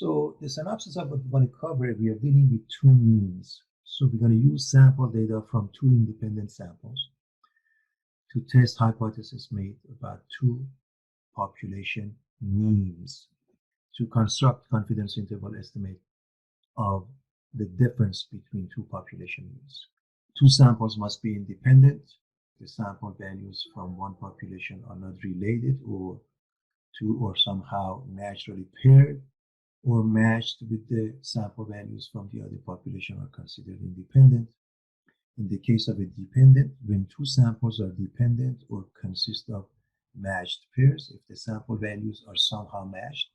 So the synopsis of what we want to cover, we are dealing with two means. So we're going to use sample data from two independent samples to test hypotheses made about two population means to construct confidence interval estimate of the difference between two population means. Two samples must be independent. The sample values from one population are not related or to or somehow naturally paired or matched with the sample values from the other population are considered independent. In the case of a dependent, when two samples are dependent or consist of matched pairs, if the sample values are somehow matched,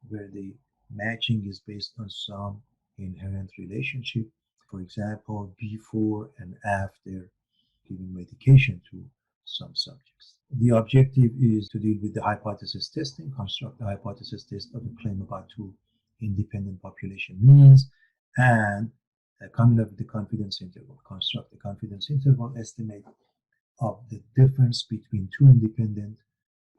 where the matching is based on some inherent relationship, for example, before and after giving medication to some subjects. The objective is to deal with the hypothesis testing, construct the hypothesis test of a claim about two independent population means, and coming up with the confidence interval, construct the confidence interval estimate of the difference between two independent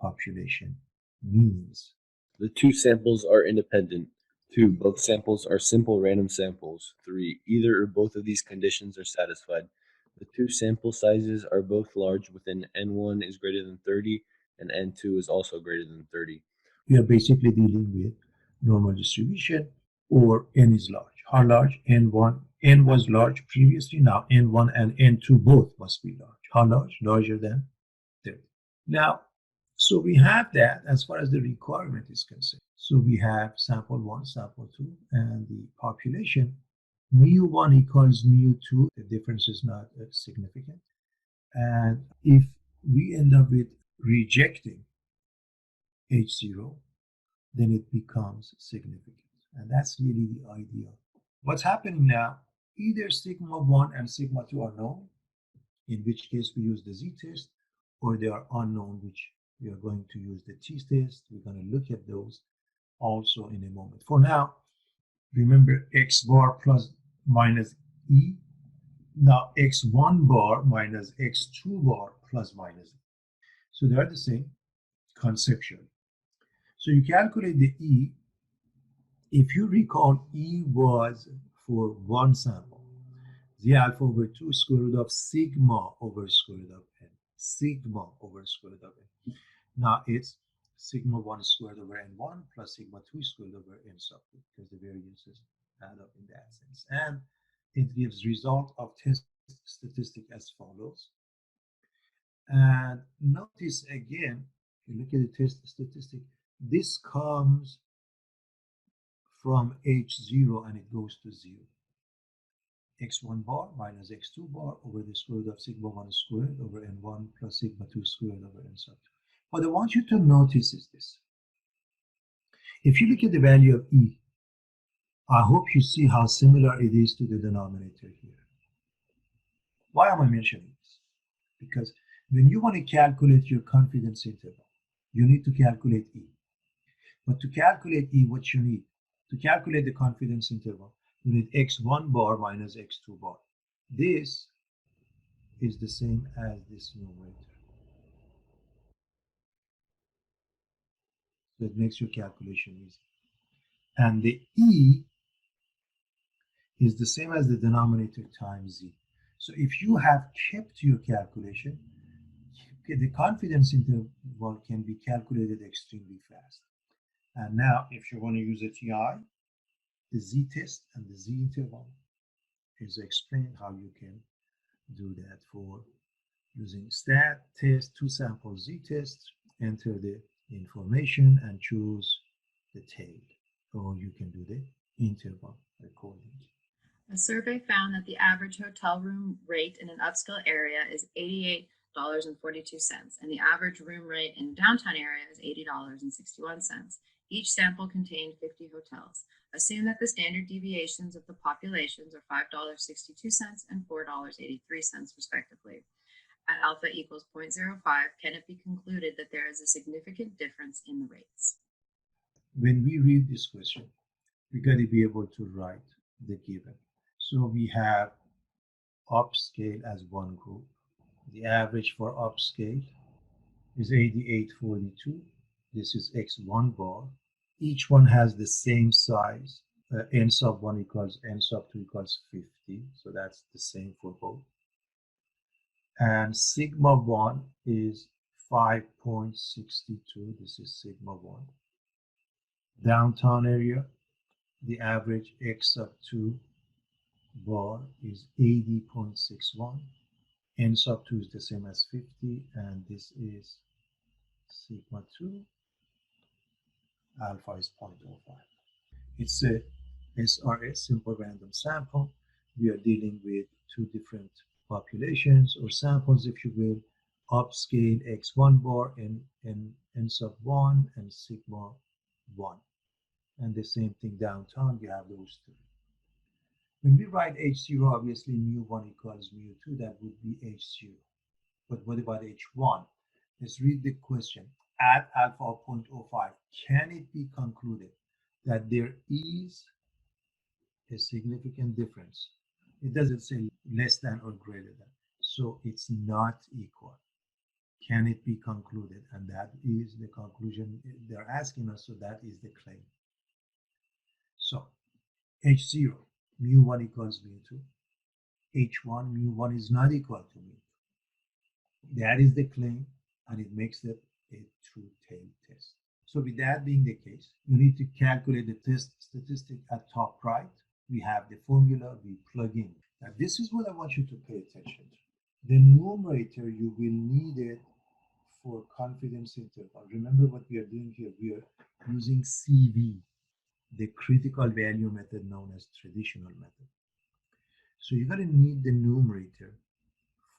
population means. The two samples are independent. 2. Both samples are simple random samples. 3. Either or both of these conditions are satisfied. The two sample sizes are both large within N1 is greater than 30 and N2 is also greater than 30. We are basically dealing with normal distribution, or N is large. How large? N1. N was large previously, now N1 and N2 both must be large. How large? Larger than 30. Now, so we have that as far as the requirement is concerned. So we have sample 1, sample 2, and the population. Mu1 equals mu2. The difference is not significant. And if we end up with rejecting H0, then it becomes significant. And that's really the idea. What's happening now, either sigma 1 and sigma 2 are known, in which case we use the z-test, or they are unknown, which we are going to use the t-test. We're going to look at those also in a moment. For now, remember x bar plus minus e. Now x1 bar minus x2 bar plus minus e. So they are the same conceptually. So you calculate the E. If you recall, E was for one sample, z alpha over 2 square root of sigma over square root of n. Sigma over square root of n. Now it's sigma 1 squared over n1 plus sigma 2 squared over n sub 2, because the variances add up in that sense. And it gives result of test statistic as follows. And notice again, if you look at the test statistic, this comes from H0 and it goes to 0. X1 bar minus X2 bar over the square root of sigma 1 squared over N1 plus sigma 2 squared over N sub 2. What I want you to notice is this. If you look at the value of E, I hope you see how similar it is to the denominator here. Why am I mentioning this? Because when you want to calculate your confidence interval, you need to calculate E. But to calculate E, what you need? To calculate the confidence interval, you need x1 bar minus x2 bar. This is the same as this numerator. So it makes your calculation easy. And the E is the same as the denominator times Z. So if you have kept your calculation, the confidence interval can be calculated extremely fast. And now, if you want to use a TI, the z-test and the z-interval is explained how you can do that for using stat, test, two sample z-test, enter the information and choose the tail, or you can do the interval accordingly. A survey found that the average hotel room rate in an upscale area is $88.42, and the average room rate in a downtown area is $80.61. Each sample contained 50 hotels. Assume that the standard deviations of the populations are $5.62 and $4.83, respectively. At alpha equals 0.05, can it be concluded that there is a significant difference in the rates? When we read this question, we got to be able to write the given. So we have upscale as one group. The average for upscale is 88.42. This is x1 bar Each one has the same size. N sub 1 equals N sub 2 equals 50. So that's the same for both. And sigma 1 is 5.62. This is sigma 1. Downtown area, the average X sub 2 bar is 80.61. N sub 2 is the same as 50, and this is sigma 2. Alpha is 0.05. It's a SRS, simple random sample. We are dealing with two different populations or samples, if you will, upscale X1 bar and N sub 1 and sigma 1. And the same thing downtown, we have those three. When we write H0, obviously mu1 equals mu2, that would be H0. But what about H1? Let's read the question. At alpha of 0.05, can it be concluded that there is a significant difference? It doesn't say less than or greater than. So it's not equal. Can it be concluded? And that is the conclusion they're asking us, so that is the claim. So H0, mu1 equals mu2. H1, mu1 is not equal to mu2. That is the claim, and it makes it a true-tail test. So with that being the case, you need to calculate the test statistic at top right. We have the formula, we plug in. Now this is what I want you to pay attention to. The numerator, you will need it for confidence interval. Remember what we are doing here. We are using CV, the critical value method known as traditional method. So you're going to need the numerator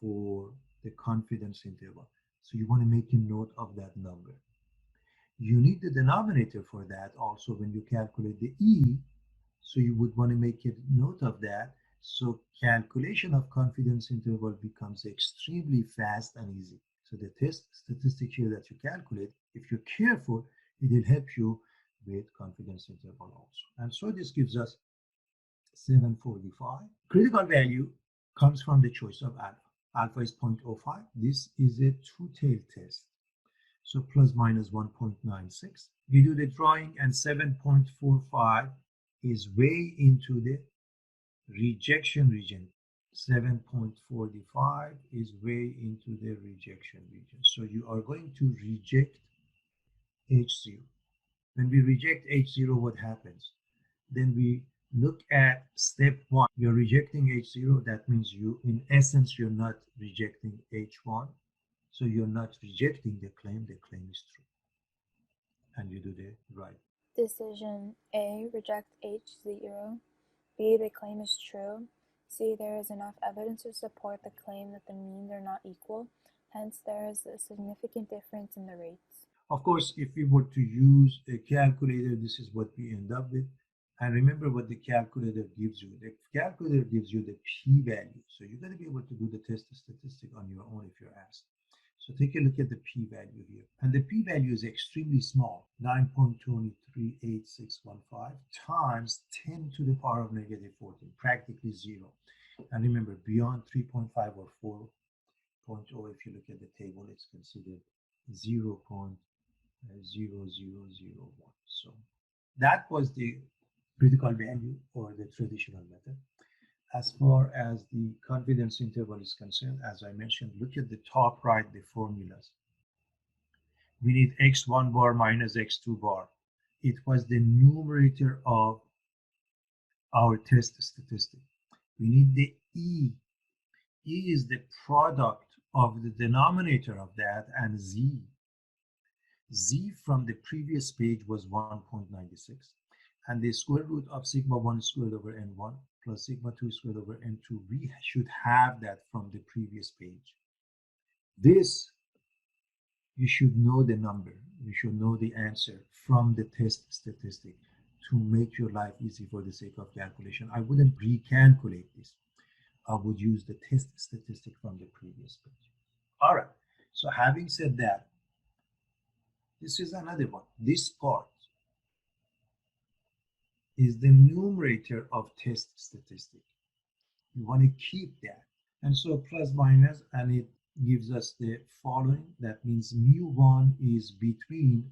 for the confidence interval. So you want to make a note of that number. You need the denominator for that also when you calculate the E. So you would want to make a note of that. So calculation of confidence interval becomes extremely fast and easy. So the test statistic here that you calculate, if you're careful, it will help you with confidence interval also. And so this gives us 745. Critical value comes from the choice of alpha. Alpha is 0.05. This is a two-tailed test. So plus minus 1.96. We do the drawing, and 7.45 is way into the rejection region. 7.45 is way into the rejection region. So you are going to reject H0. When we reject H0, what happens? Then we look at step 1. You're rejecting H0. That means you, in essence, you're not rejecting H1. So you're not rejecting the claim is true. And you do the right. Decision A. Reject H0. B. The claim is true. C. There is enough evidence to support the claim that the means are not equal. Hence, there is a significant difference in the rates. Of course, if we were to use a calculator, this is what we end up with. And remember what the calculator gives you. The calculator gives you the p-value. So you're going to be able to do the test statistic on your own if you're asked. So take a look at the p-value here. And the p-value is extremely small, 9.238615 times 10 to the power of negative 14, practically zero. And remember, beyond 3.5 or 4.0, if you look at the table, it's considered 0.0001. So that was the critical value or the traditional method. As far as the confidence interval is concerned, as I mentioned, look at the top right, the formulas. We need x1 bar minus x2 bar. It was the numerator of our test statistic. We need the E. E is the product of the denominator of that and Z. Z from the previous page was 1.96. And the square root of sigma 1 squared over n1 plus sigma 2 squared over n2, we should have that from the previous page. This, you should know the number, you should know the answer from the test statistic to make your life easy for the sake of calculation. I wouldn't recalculate this. I would use the test statistic from the previous page. All right, so having said that, this is another one. This part is the numerator of test statistic. You want to keep that. And so plus minus, and it gives us the following. That means mu1 is between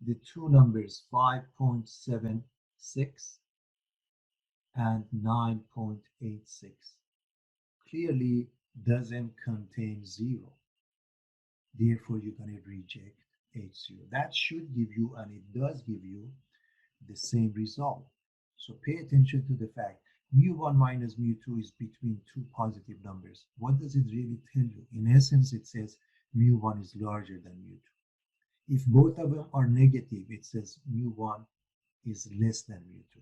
the two numbers 5.76 and 9.86 clearly doesn't contain 0. Therefore, you're going to reject H0. That should give you, and it does give you, the same result. So pay attention to the fact mu1 minus mu2 is between two positive numbers. What does it really tell you? In essence, it says mu1 is larger than mu2. If both of them are negative, it says mu1 is less than mu2.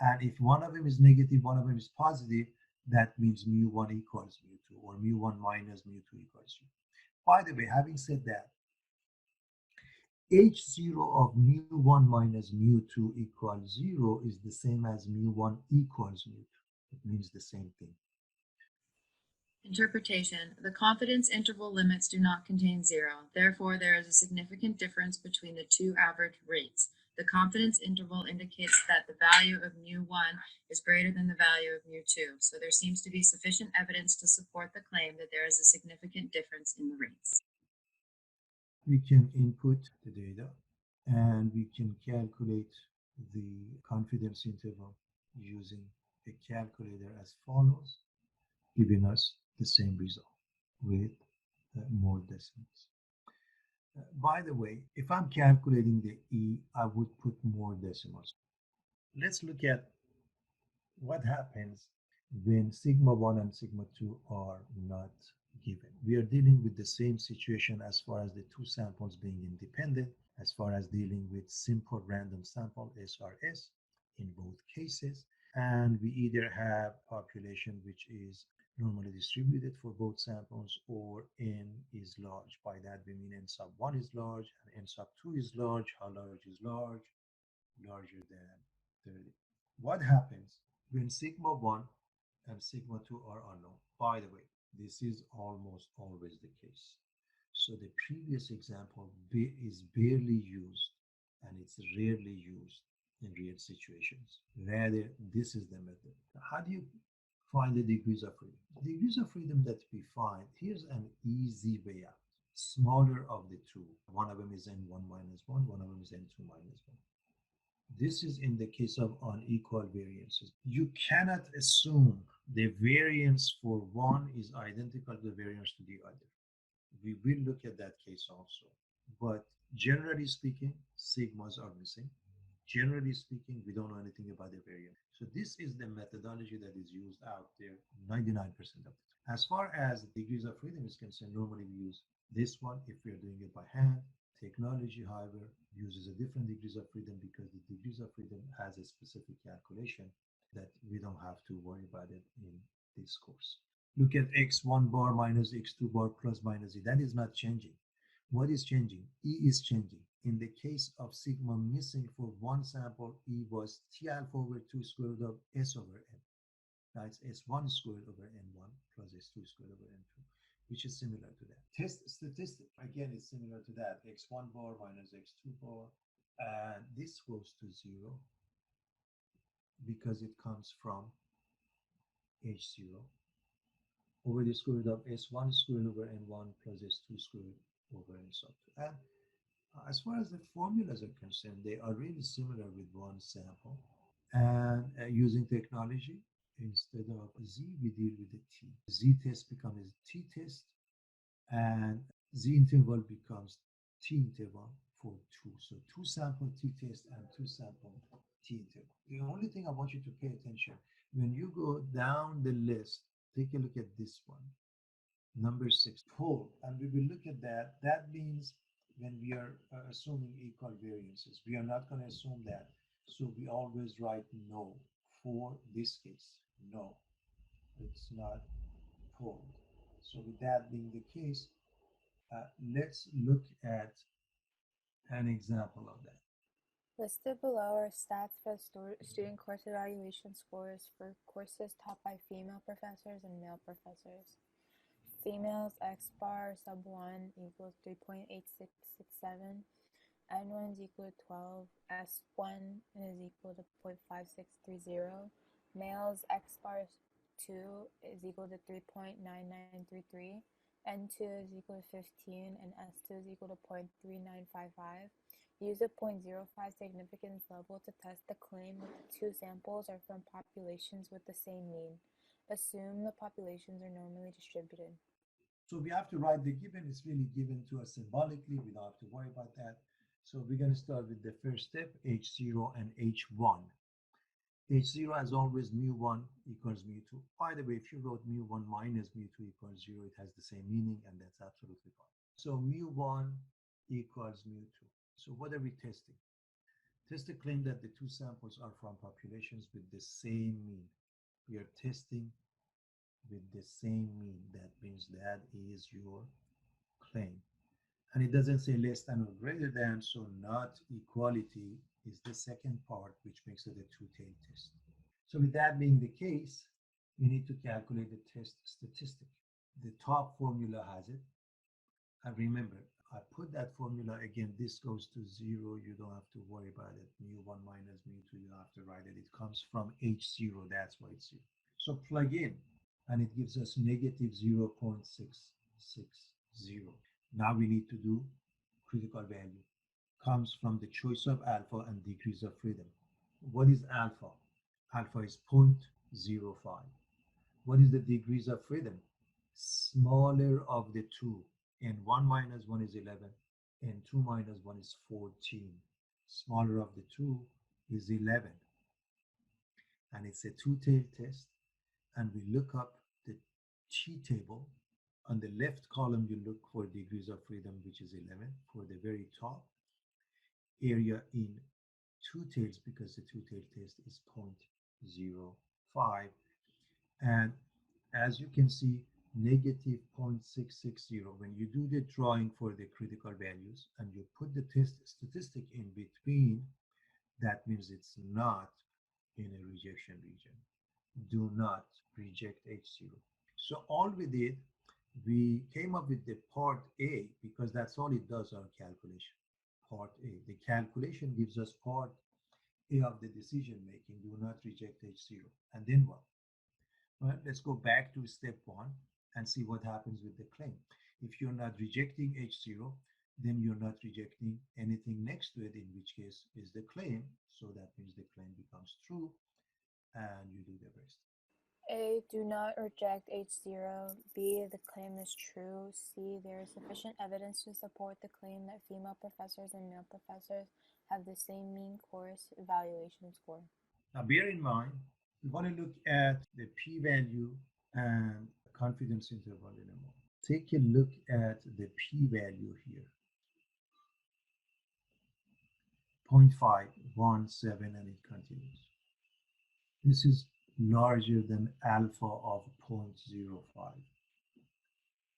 And if one of them is negative, one of them is positive, that means mu1 equals mu2, or mu1 minus mu2 equals mu. By the way, having said that, H0 of mu1 minus mu2 equals 0 is the same as mu1 equals mu2. It means the same thing. Interpretation. The confidence interval limits do not contain 0. Therefore, there is a significant difference between the two average rates. The confidence interval indicates that the value of mu1 is greater than the value of mu2. So there seems to be sufficient evidence to support the claim that there is a significant difference in the rates. We can input the data and we can calculate the confidence interval using a calculator as follows, giving us the same result with more decimals. By the way, if I'm calculating the E, I would put more decimals. Let's look at what happens when sigma 1 and sigma 2 are not given. We are dealing with the same situation as far as the two samples being independent, as far as dealing with simple random sample SRS in both cases. And we either have population which is normally distributed for both samples, or n is large. By that we mean n sub 1 is large and n sub 2 is large. How large is large? Larger than 30. What happens when sigma 1 and sigma 2 are unknown? By the way, this is almost always the case. So the previous example is barely used, and it's rarely used in real situations. Rather, this is the method. How do you find the degrees of freedom? The degrees of freedom that we find, here's an easy way out. Smaller of the two. One of them is n1 minus 1, one of them is n2 minus 1. This is in the case of unequal variances. You cannot assume the variance for one is identical to the variance to the other. We will look at that case also. But generally speaking, sigmas are missing. Generally speaking, we don't know anything about the variance. So this is the methodology that is used out there 99% of the time. As far as degrees of freedom is concerned, normally we use this one if we are doing it by hand. Technology, however, uses a different degrees of freedom because the degrees of freedom has a specific calculation that we don't have to worry about it in this course. Look at x1 bar minus x2 bar plus minus e. That is not changing. What is changing? E is changing. In the case of sigma missing for one sample, E was T alpha over 2 squared root of S over N. That's S1 squared over N1 plus S2 squared over N2, which is similar to that. Test statistic, again, is similar to that. X1 bar minus X2 bar. And this goes to 0 because it comes from H0 over the square root of S1 squared over N1 plus S2 squared over N sub 2. And as far as the formulas are concerned, they are really similar with one sample. And using technology, instead of Z, we deal with the T. Z test becomes a T test, and Z interval becomes T interval for two. So two sample T test and two sample T interval. The only thing I want you to pay attention, when you go down the list, take a look at this one. Number 6, poll, and we will look at that. That means when we are assuming equal variances, we are not going to assume that. So we always write no for this case. No, it's not polled. So with that being the case, let's look at an example of that. Listed below are stats for student course evaluation scores for courses taught by female professors and male professors. Females X bar sub 1 equals 3.8667, N1 is equal to 12, S1 is equal to 0.5630, males X bar 2 is equal to 3.9933, N2 is equal to 15, and S2 is equal to 0.3955. Use a 0.05 significance level to test the claim that the two samples are from populations with the same mean. Assume the populations are normally distributed. So we have to write the given. It's really given to us symbolically. We don't have to worry about that. So we're going to start with the first step, H0 and H1. H0 as always mu1 equals mu2. By the way, if you wrote mu1 minus mu2 equals 0, it has the same meaning, and that's absolutely fine. So mu1 equals mu2. So what are we testing? Test the claim that the two samples are from populations with the same mean. We are testing with the same mean. That means that is your claim. And it doesn't say less than or greater than, so not equality is the second part, which makes it a two-tailed test. So with that being the case, you need to calculate the test statistic. The top formula has it. And remember, I put that formula again, this goes to 0, you don't have to worry about it. Mu1 minus mu2, you don't have to write it. It comes from H0, that's why it's 0. So plug in, and it gives us negative 0.660. Now we need to do critical value. Comes from the choice of alpha and degrees of freedom. What is alpha? Alpha is 0.05. What is the degrees of freedom? Smaller of the two. And 1 minus 1 is 11. And 2 minus 1 is 14. Smaller of the two is 11. And it's a two-tailed test. And we look up the t-table. On the left column, you look for degrees of freedom, which is 11. For the very top, area in two tails, because the two-tailed test is 0.05. And as you can see, negative 0.660. When you do the drawing for the critical values and you put the test statistic in between, that means it's not in a rejection region. Do not reject H0. So all we did, we came up with the part A, because that's all it does, our calculation. Part A. The calculation gives us part A of the decision making. Do not reject H0. And then what? Well, let's go back to step 1 and see what happens with the claim. If you're not rejecting H0, then you're not rejecting anything next to it, in which case is the claim. So that means the claim becomes true, and you do the rest. A. Do not reject H0. B. The claim is true. C. There is sufficient evidence to support the claim that female professors and male professors have the same mean course evaluation score. Now, bear in mind, we want to look at the p-value and confidence interval in a moment. Take a look at the p-value here. 0.517, and it continues. This is larger than alpha of 0.05.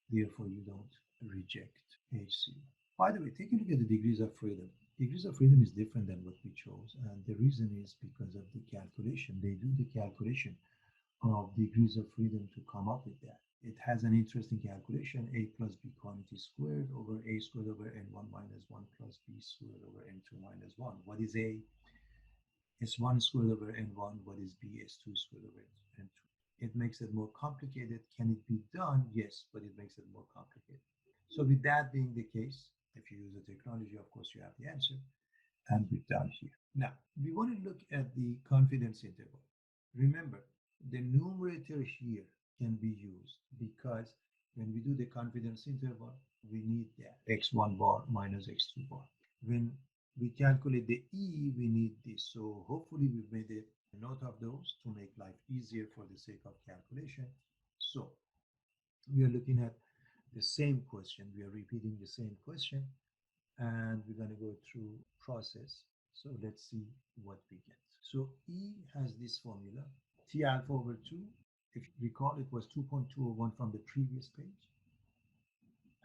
Therefore, you don't reject HC. By the way, take a look at the degrees of freedom. Degrees of freedom is different than what we chose, and the reason is because of the calculation. They do the calculation of degrees of freedom to come up with that. It has an interesting calculation, a plus b quantity squared over a squared over n1 minus 1 plus b squared over n2 minus 1. What is a? S1 squared over n1. What is b? S2 squared over n2. It makes it more complicated. Can it be done? Yes, but it makes it more complicated. So with that being the case, if you use the technology, of course, you have the answer, and we're done here. Now, we want to look at the confidence interval. Remember, the numerator here can be used because when we do the confidence interval, we need that x1 bar minus x2 bar. When we calculate the E, we need this. So hopefully we've made a note of those to make life easier for the sake of calculation. So we are looking at the same question. We are repeating the same question, and we're going to go through process. So let's see what we get. So E has this formula, T alpha over 2. If you recall, it was 2.201 from the previous page.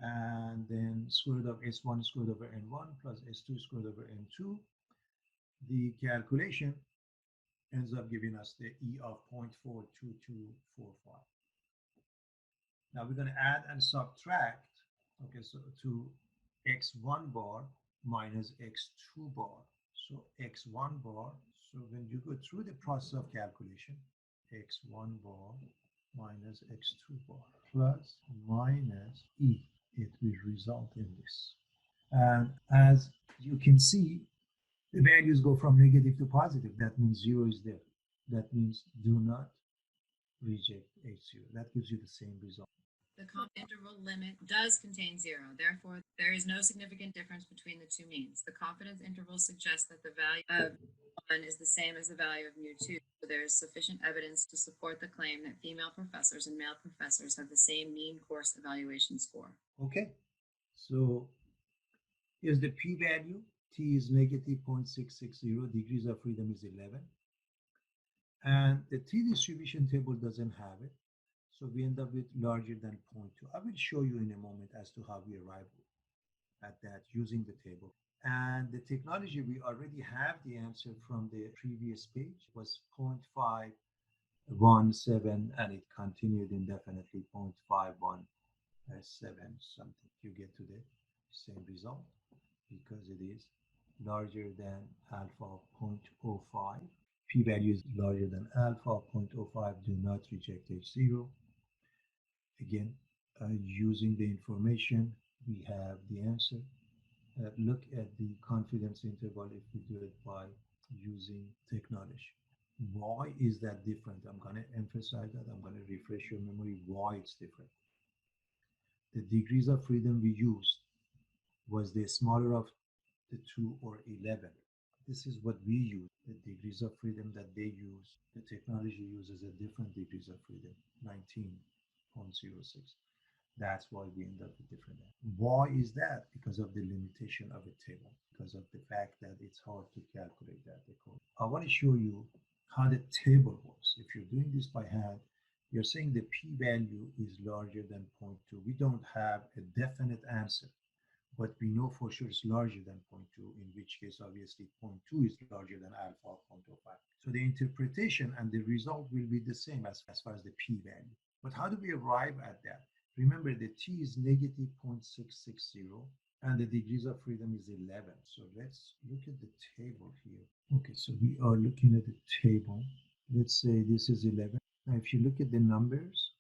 And then square root of S1 squared over N1 plus S2 squared over N2. The calculation ends up giving us the E of 0.42245. Now we're going to add and subtract, okay, so to x1 bar minus x2 bar. So x1 bar, so when you go through the process of calculation, x1 bar minus x2 bar plus minus E, it will result in this. And as you can see, the values go from negative to positive. That means 0 is there. That means do not reject H0. That gives you the same result. The confidence interval limit does contain 0. Therefore, there is no significant difference between the two means. The confidence interval suggests that the value of 1 is the same as the value of mu2. So there is sufficient evidence to support the claim that female professors and male professors have the same mean course evaluation score. Okay, so here's the p-value. T is negative 0.660. Degrees of freedom is 11. And the T distribution table doesn't have it. So we end up with larger than 0.2. I will show you in a moment as to how we arrive at that using the table. And the technology, we already have the answer from the previous page, was 0.517, and it continued indefinitely 0.517 something. You get to the same result because it is larger than alpha of 0.05. P-value is larger than alpha of 0.05. Do not reject H0. Again, using the information, we have the answer. Look at the confidence interval if we do it by using technology. Why is that different? I'm going to emphasize that. I'm going to refresh your memory why it's different. The degrees of freedom we used was the smaller of the 2 or 11. This is what we use. The degrees of freedom that they use, the technology uses a different degrees of freedom, 19.06. That's why we end up with different. Why is that? Because of the limitation of a table, because of the fact that it's hard to calculate that. I want to show you how the table works. If you're doing this by hand, you're saying the p-value is larger than 0.2. We don't have a definite answer, but we know for sure it's larger than 0.2, in which case obviously 0.2 is larger than alpha of 0.05. So the interpretation and the result will be the same as far as the p-value. But how do we arrive at that? Remember, the t is negative 0.660 and the degrees of freedom is 11. So let's look at the table here. Okay, so we are looking at the table. Let's say this is 11. Now, if you look at the numbers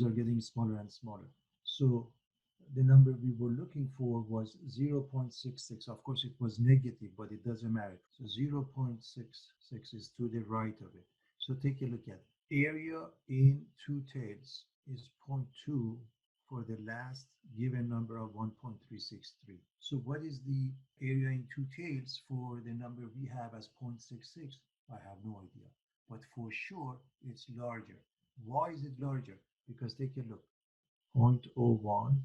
are getting smaller and smaller. So the number we were looking for was 0.66. Of course, it was negative, but it doesn't matter. So 0.66 is to the right of it. So take a look at area in two tails is 0.2 for the last given number of 1.363. So what is the area in two tails for the number we have as 0.66? I have no idea. But for sure, it's larger. Why is it larger? Because take a look. 0.01,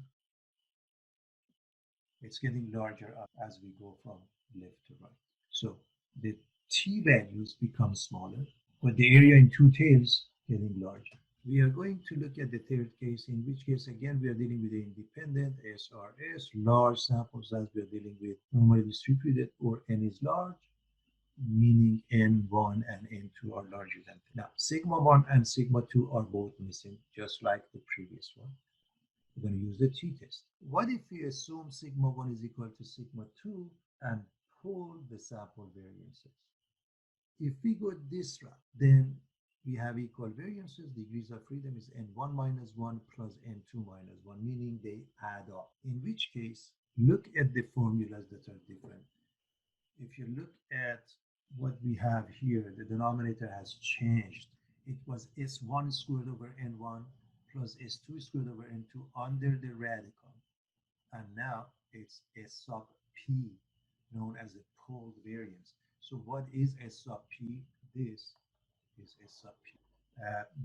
it's getting larger as we go from left to right. So the t values become smaller, but the area in two tails getting larger. We are going to look at the third case, in which case again we are dealing with the independent SRS, large samples as we are dealing with normally distributed, or n is large, meaning n1 and n2 are larger than 10. Now sigma 1 and sigma 2 are both missing, just like the previous one. We're going to use the t-test. What if we assume sigma 1 is equal to sigma 2 and pull the sample variances? If we go this route, then we have equal variances. Degrees of freedom is n1 minus 1 plus n2 minus 1, meaning they add up. In which case, look at the formulas that are different. If you look at what we have here, the denominator has changed. It was s1 squared over n1 plus s2 squared over n2 under the radical. And now it's s sub p, known as the pooled variance. So what is s sub p? This is s sub p.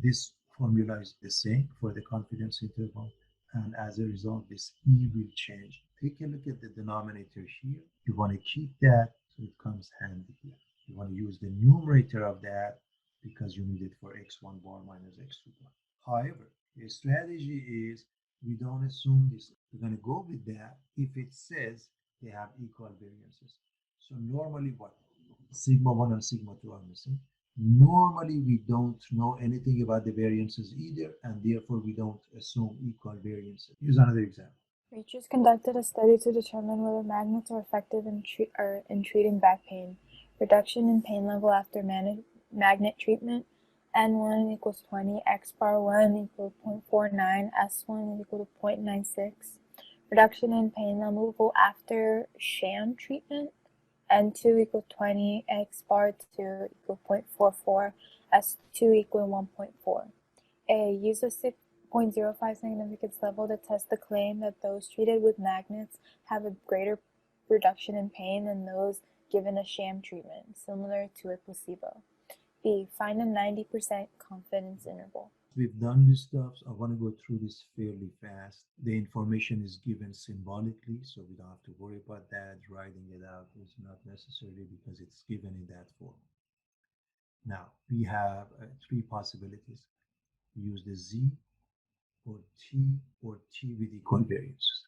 This formula is the same for the confidence interval. And as a result, this e will change. Take a look at the denominator here. You want to keep that, so it comes handy here. You want to use the numerator of that because you need it for x1 bar minus x2 bar. However, the strategy is we don't assume this. We're going to go with that if it says they have equal variances. So normally what? Sigma 1 and sigma 2 are missing. Normally we don't know anything about the variances either, and therefore we don't assume equal variances. Here's another example. Researchers conducted a study to determine whether magnets are effective in treating back pain. Reduction in pain level after magnet treatment. N1 equals 20, X bar 1 equals 0.49, S1 is equal to 0.96. Reduction in pain removal after sham treatment. N2 equal 20, X bar 2 equal 0.44, S2 equal 1.4. A. Use a 0.05 significance level to test the claim that those treated with magnets have a greater reduction in pain than those given a sham treatment, similar to a placebo. B. Find a 90% confidence interval. We've done this stuff, so I want to go through this fairly fast. The information is given symbolically, so we don't have to worry about that. Writing it out is not necessary because it's given in that form. Now, we have three possibilities. Use the Z or T with equal variances.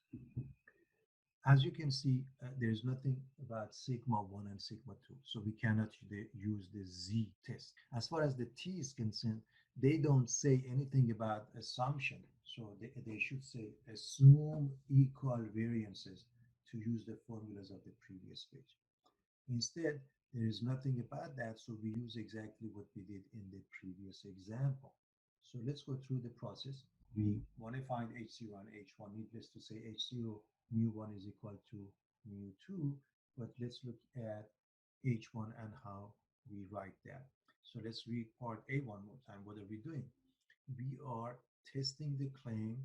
As you can see, there's nothing about sigma 1 and sigma 2, so we cannot use the Z test. As far as the T is concerned, they don't say anything about assumption, so they should say assume equal variances to use the formulas of the previous page. Instead, there is nothing about that, so we use exactly what we did in the previous example. So let's go through the process. We want to find H0 and H1. Needless to say, H0 mu1 is equal to mu2, but let's look at H1 and how we write that. So let's read part A one more time. What are we doing? We are testing the claim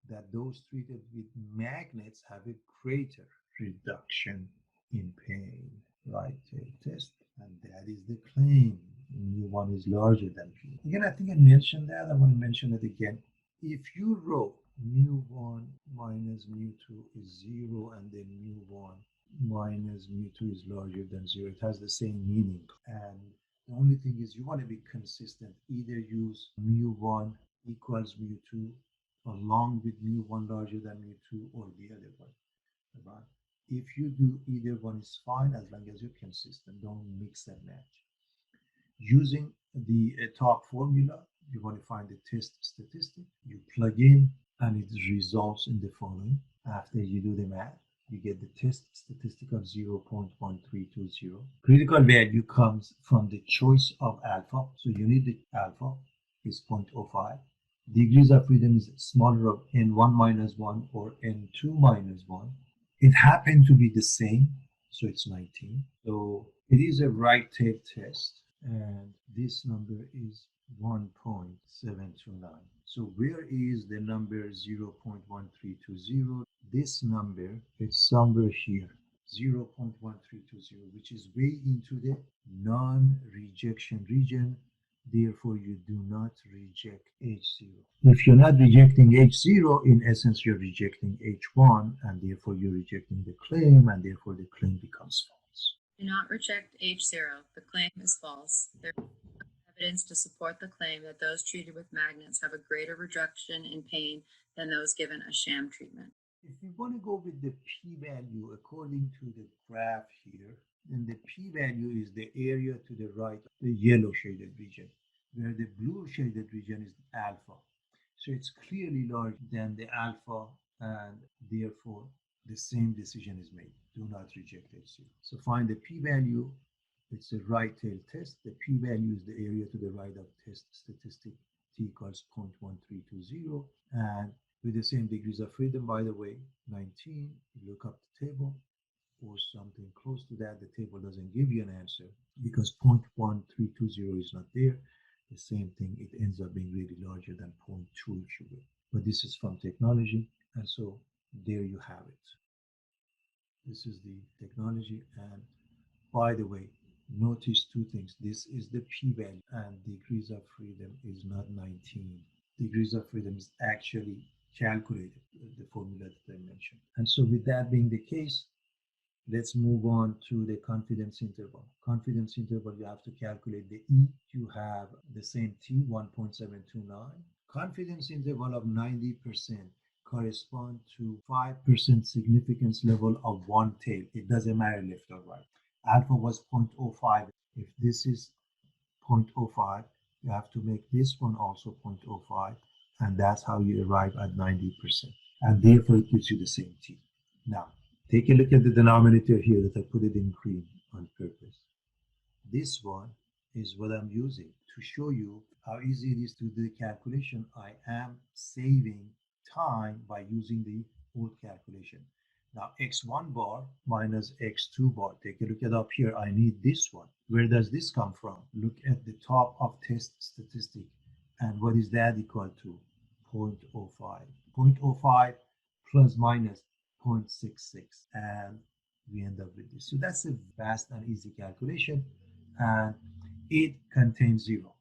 that those treated with magnets have a greater reduction in pain. Right test, and that is the claim. Mu1 is larger than P. Again, I think I mentioned that. I want to mention it again. If you wrote mu1 minus mu2 is 0 and then mu1 minus mu2 is larger than 0, it has the same meaning. And the only thing is you want to be consistent. Either use mu1 equals mu2 along with mu1 larger than mu2 or the other one. Right? If you do either one is fine as long as you're consistent. Don't mix and match. Using the top formula, you want to find the test statistic. You plug in and it results in the following. After you do the math, you get the test statistic of 0.1320. Critical value comes from the choice of alpha. So you need the alpha is 0.05. Degrees of freedom is smaller of n1 minus 1 or n2 minus 1. It happened to be the same, so it's 19. So it is a right tail test, and this number is 1.729. So where is the number 0.1320? This number is somewhere here, 0.1320, which is way into the non-rejection region. Therefore, you do not reject H0. If you're not rejecting H0, in essence, you're rejecting H1, and therefore you're rejecting the claim, and therefore the claim becomes false. Do not reject H0. The claim is false. There is evidence to support the claim that those treated with magnets have a greater reduction in pain than those given a sham treatment. If we want to go with the p-value according to the graph here, then the p-value is the area to the right, the yellow shaded region, where the blue shaded region is alpha. So it's clearly larger than the alpha, and therefore the same decision is made. Do not reject H0. So find the p-value. It's a right tail test. The p-value is the area to the right of test statistic t equals 0.1320, and with the same degrees of freedom, by the way, 19, you look up the table or something close to that, the table doesn't give you an answer because 0.1320 is not there. The same thing, it ends up being really larger than 0.2 if you will. But this is from technology, and so there you have it. This is the technology, and by the way, notice two things. This is the p-value, and degrees of freedom is not 19. Degrees of freedom is actually calculated, the formula that I mentioned. And so with that being the case, let's move on to the confidence interval. Confidence interval, you have to calculate the E. You have the same T, 1.729. Confidence interval of 90% correspond to 5% significance level of one tail. It doesn't matter left or right. Alpha was 0.05. If this is 0.05, you have to make this one also 0.05, and that's how you arrive at 90%. And therefore, it gives you the same T. Now, take a look at the denominator here that I put it in green on purpose. This one is what I'm using to show you how easy it is to do the calculation. I am saving time by using the old calculation. Now x1 bar minus x2 bar. Take a look at up here. I need this one. Where does this come from? Look at the top of test statistic. And what is that equal to? 0.05. 0.05 plus minus 0.66. And we end up with this. So that's a fast and easy calculation. And it contains zero.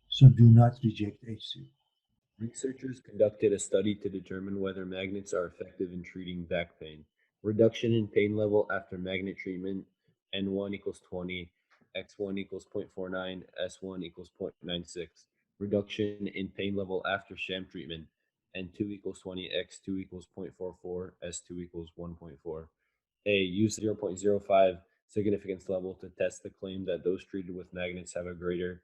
So do not reject H0. Researchers conducted a study to determine whether magnets are effective in treating back pain. Reduction in pain level after magnet treatment, N1 equals 20, X1 equals 0.49, S1 equals 0.96. Reduction in pain level after sham treatment, N2 equals 20, X2 equals 0.44, S2 equals 1.4. A. Use 0.05 significance level to test the claim that those treated with magnets have a greater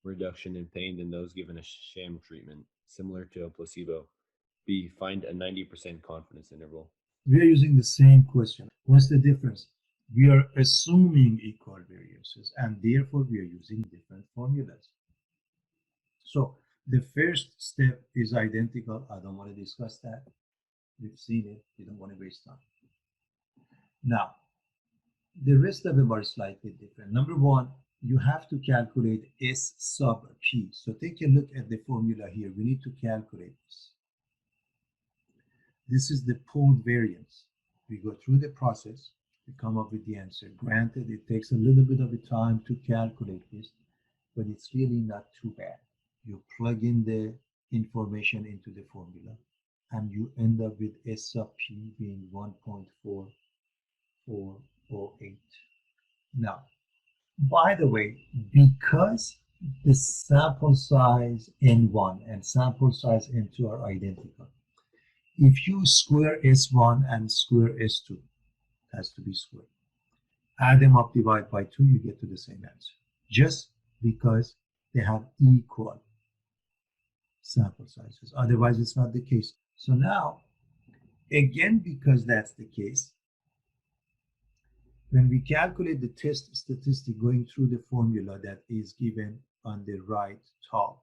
reduction in pain than those given a sham treatment, similar to a placebo. B. Find a 90% confidence interval. We are using the same question. What's the difference? We are assuming equal variances and therefore we are using different formulas. So the first step is identical. I don't want to discuss that. We've seen it. We don't want to waste time. Now, the rest of them are slightly different. Number one, you have to calculate S sub P. So take a look at the formula here. We need to calculate this. This is the pooled variance. We go through the process, we come up with the answer. Granted, it takes a little bit of a time to calculate this, but it's really not too bad. You plug in the information into the formula, and you end up with S sub P being 1.4408. Now, by the way, because the sample size N1 and sample size N2 are identical, if you square S1 and square S2, it has to be squared. Add them up, divide by 2, you get to the same answer. Just because they have equal sample sizes. Otherwise, it's not the case. So now, again, because that's the case, when we calculate the test statistic going through the formula that is given on the right top,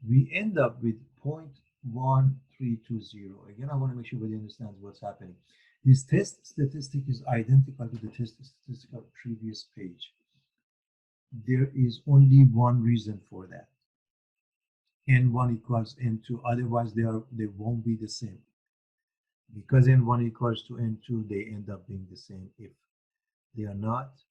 we end up with 0.1320. Again, I want to make sure everybody understands what's happening. This test statistic is identical to the test statistic of the previous page. There is only one reason for that. N1 equals N2, otherwise they won't be the same. Because N1 equals to N2, they end up being the same. If they are not,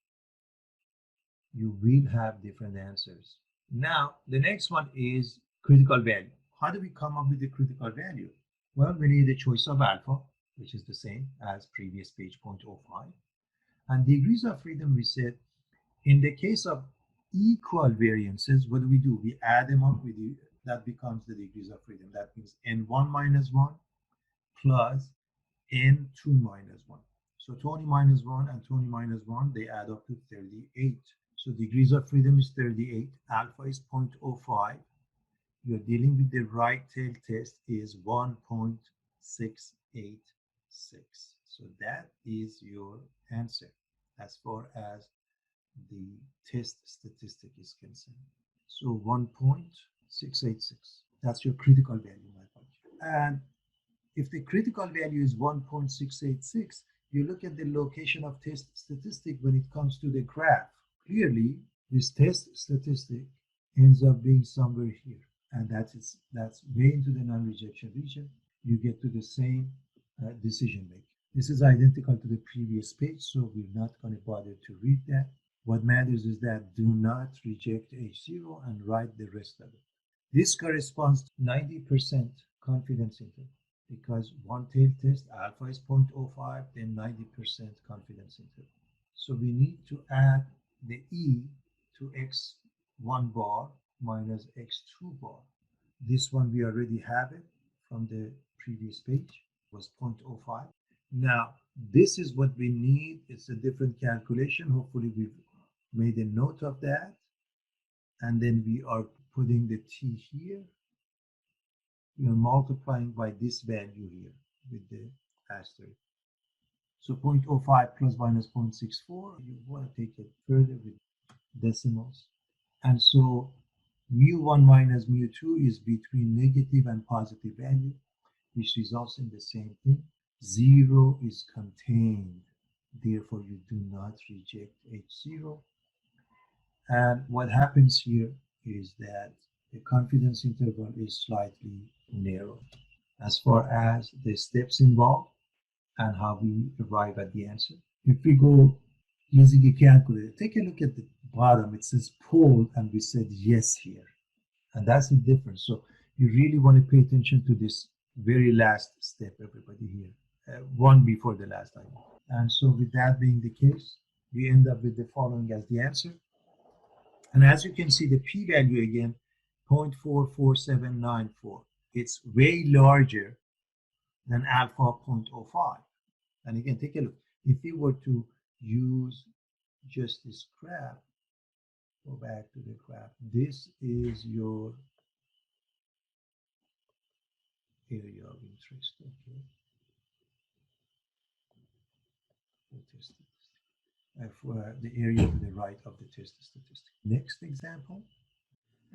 you will have different answers. Now, the next one is critical value. How do we come up with the critical value? Well, we need a choice of alpha, which is the same as previous page 0.05. And degrees of freedom, we said, in the case of equal variances, what do? We add them up with you. That becomes the degrees of freedom. That means N1 minus 1 plus N2 minus 1. So 20 minus 1 and 20 minus 1, they add up to 38. So degrees of freedom is 38. Alpha is 0.05. You're dealing with the right tail test is 1.686. So that is your answer as far as the test statistic is concerned. So 1.686. That's your critical value, my friend. And if the critical value is 1.686, you look at the location of test statistic when it comes to the graph. Clearly, this test statistic ends up being somewhere here. And that's way into the non-rejection region. You get to the same decision making. This is identical to the previous page, so we're not going to bother to read that. What matters is that do not reject H0 and write the rest of it. This corresponds to 90% confidence interval because one tail test alpha is 0.05, then 90% confidence interval. So we need to add the E to X1 bar minus X2 bar. This one we already have it from the previous page, was 0.05. Now, this is what we need. It's a different calculation. Hopefully we've made a note of that. And then we are putting the T here. We are multiplying by this value here with the asterisk. So 0.05 plus minus 0.64, you want to take it further with decimals. And so mu1 minus mu2 is between negative and positive value, which results in the same thing. 0 is contained. Therefore, you do not reject H0. And what happens here is that the confidence interval is slightly narrow as far as the steps involved and how we arrive at the answer. If we go using a calculator, take a look at the bottom. It says poll, and we said yes here. And that's the difference. So you really want to pay attention to this very last step, everybody here. One before the last item. And so with that being the case, we end up with the following as the answer. And as you can see, the p-value again, 0.44794. It's way larger than alpha 0.05. And again, take a look. If we were to use just this graph, go back to the graph. This is your area of interest, okay? The test statistic. For the area to the right of the test statistic. Next example.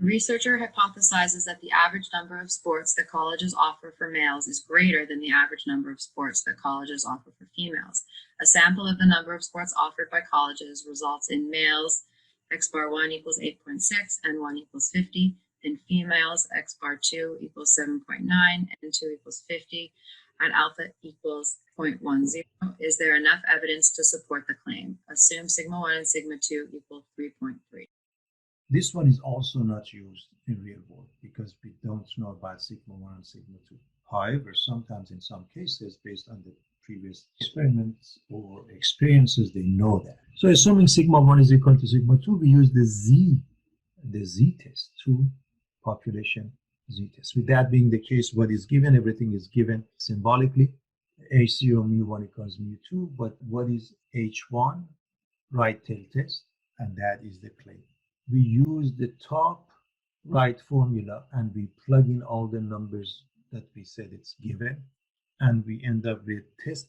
A researcher hypothesizes that the average number of sports that colleges offer for males is greater than the average number of sports that colleges offer for females. A sample of the number of sports offered by colleges results in males x bar 1 equals 8.6 and 1 equals 50, and females x bar 2 equals 7.9 and 2 equals 50, and alpha equals 0.10. Is there enough evidence to support the claim? Assume sigma 1 and sigma 2 equal 3.3. This one is also not used in real world because we don't know about sigma 1 and sigma 2. However, sometimes in some cases, based on the previous experiments or experiences, they know that. So assuming sigma 1 is equal to sigma 2, we use the Z test, 2 population Z test. With that being the case, what is given, everything is given symbolically. H0 mu1 equals mu2, but what is H1? Right tail test, and that is the claim. We use the top right formula and we plug in all the numbers that we said it's given, and we end up with test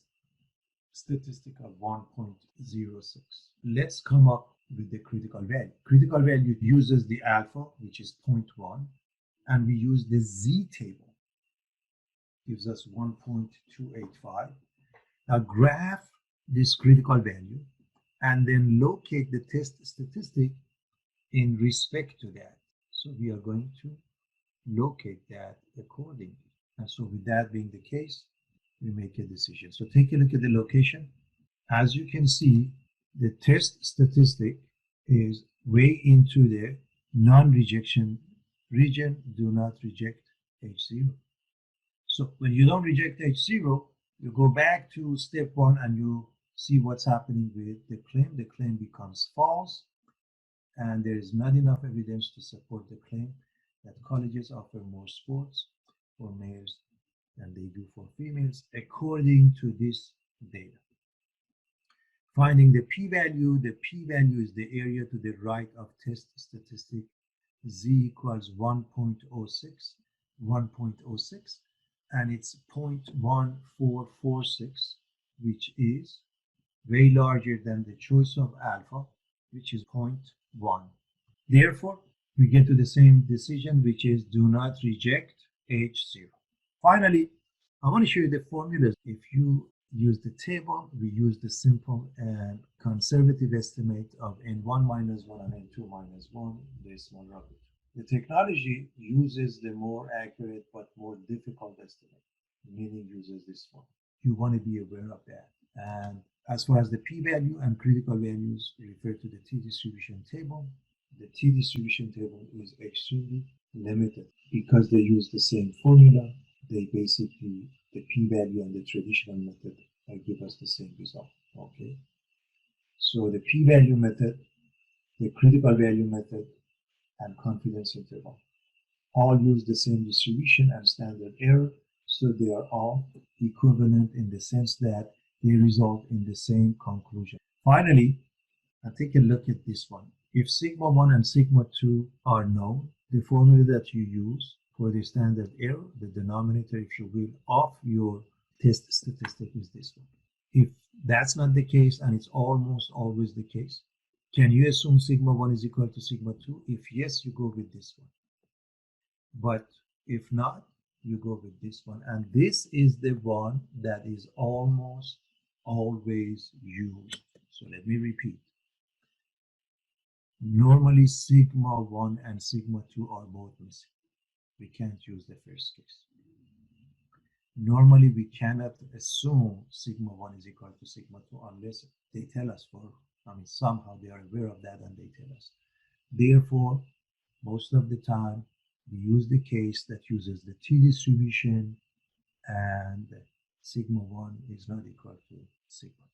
statistic of 1.06. Let's come up with the critical value. Critical value uses the alpha, which is 0.1, and we use the Z table, gives us 1.285. Now graph this critical value and then locate the test statistic in respect to that. So we are going to locate that accordingly. And so with that being the case, we make a decision. So take a look at the location. As you can see, the test statistic is way into the non-rejection region. Do not reject H0. So when you don't reject H0, you go back to step 1 and you see what's happening with the claim. The claim becomes false, and there is not enough evidence to support the claim that colleges offer more sports for males than they do for females, according to this data. Finding the p-value is the area to the right of test statistic. Z equals 1.06, and it's 0.1446, which is way larger than the choice of alpha, which is 0.1. Therefore, we get to the same decision, which is do not reject H0. Finally, I want to show you the formulas. If you use the table, we use the simple and conservative estimate of N1 minus 1 and N2 minus 1, this one rocket. The technology uses the more accurate but more difficult estimate, meaning uses this one. You want to be aware of that. And as far as the p-value and critical values refer to the t-distribution table, the t-distribution table is extremely limited because they use the same formula. They basically, the p-value and the traditional method give us the same result, okay? So the p-value method, the critical value method, and confidence interval all use the same distribution and standard error, so they are all equivalent in the sense that they result in the same conclusion. Finally, take a look at this one. If sigma 1 and sigma 2 are known, the formula that you use for the standard error, the denominator, if you will, of your test statistic is this one. If that's not the case, and it's almost always the case, can you assume sigma 1 is equal to sigma 2? If yes, you go with this one. But if not, you go with this one. And this is the one that is almost always used. So let me repeat. Normally, sigma 1 and sigma 2 are both missing. We can't use the first case. Normally, we cannot assume sigma 1 is equal to sigma 2 unless they tell us somehow they are aware of that and they tell us. Therefore, most of the time, we use the case that uses the t distribution and sigma 1 is not equal to sigma 2.